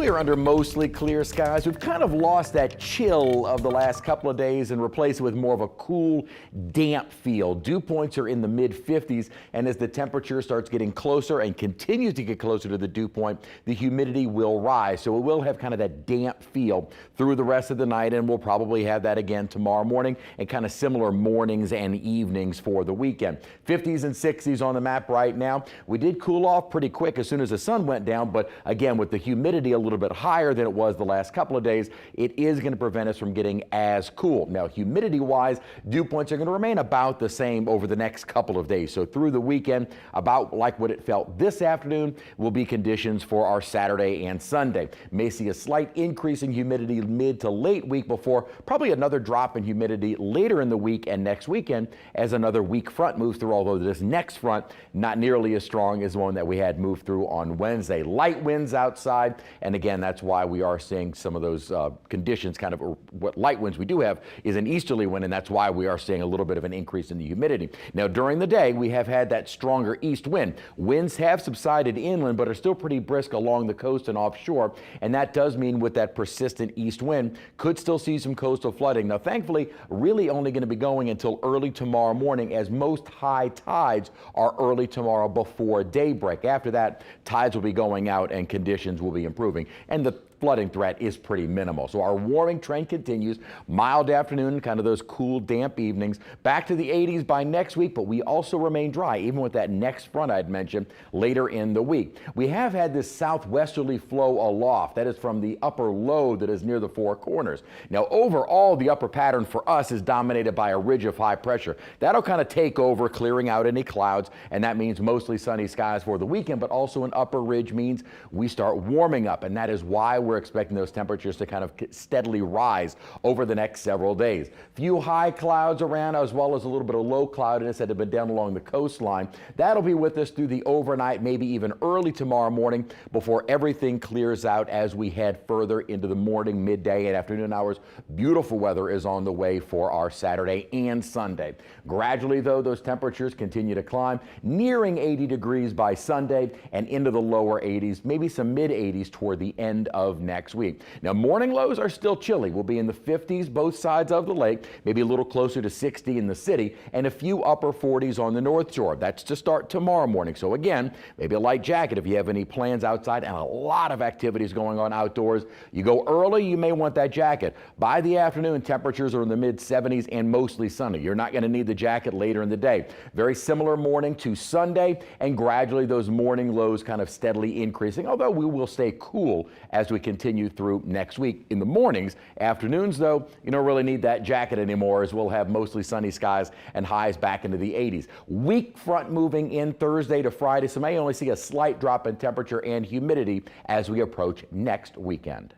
We are under mostly clear skies. We've kind of lost that chill of the last couple of days and replaced it with more of a cool, damp feel. Dew points are in the mid-50s, and as the temperature starts getting closer and continues to get closer to the dew point, the humidity will rise. So it will have kind of that damp feel through the rest of the night, and we'll probably have that again tomorrow morning and kind of similar mornings and evenings for the weekend. 50s and 60s on the map right now. We did cool off pretty quick as soon as the sun went down, but again, with the humidity a little bit higher than it was the last couple of days, it is going to prevent us from getting as cool. Now, humidity-wise, dew points are going to remain about the same over the next couple of days. So through the weekend, about like what it felt this afternoon will be conditions for our Saturday and Sunday. May see a slight increase in humidity mid to late week before probably another drop in humidity later in the week and next weekend as another weak front moves through, although this next front not nearly as strong as the one that we had move through on Wednesday. Light winds outside, and again, that's why we are seeing some of those conditions, kind of what light winds we do have is an easterly wind, and that's why we are seeing a little bit of an increase in the humidity. Now, during the day, we have had that stronger east wind. Winds have subsided inland, but are still pretty brisk along the coast and offshore, and that does mean with that persistent east wind, could still see some coastal flooding. Now, thankfully, really only going to be going until early tomorrow morning, as most high tides are early tomorrow before daybreak. After that, tides will be going out and conditions will be improving, and the flooding threat is pretty minimal. So our warming trend continues. Mild afternoon, kind of those cool, damp evenings. Back to the 80s by next week, but we also remain dry, even with that next front I'd mentioned later in the week. We have had this southwesterly flow aloft. That is from the upper low that is near the Four Corners. Now, overall, the upper pattern for us is dominated by a ridge of high pressure. That'll kind of take over, clearing out any clouds, and that means mostly sunny skies for the weekend, but also an upper ridge means we start warming up, and that is why we're expecting those temperatures to kind of steadily rise over the next several days. Few high clouds around, as well as a little bit of low cloudiness that have been down along the coastline. That'll be with us through the overnight, maybe even early tomorrow morning before everything clears out as we head further into the morning, midday, and afternoon hours. Beautiful weather is on the way for our Saturday and Sunday. Gradually, though, those temperatures continue to climb, nearing 80 degrees by Sunday and into the lower 80s, maybe some mid 80s toward the end of next week. Now, morning lows are still chilly. We'll be in the 50s both sides of the lake, maybe a little closer to 60 in the city, and a few upper 40s on the North Shore. That's to start tomorrow morning. So again, maybe a light jacket if you have any plans outside, and a lot of activities going on outdoors. You go early, you may want that jacket. By the afternoon, temperatures are in the mid 70s and mostly sunny. You're not going to need the jacket later in the day. Very similar morning to Sunday, and gradually those morning lows kind of steadily increasing, although we will stay cool as we continue through next week. In the mornings, afternoons though, you don't really need that jacket anymore, as we'll have mostly sunny skies and highs back into the 80s. Weak front moving in Thursday to Friday, so may only see a slight drop in temperature and humidity as we approach next weekend.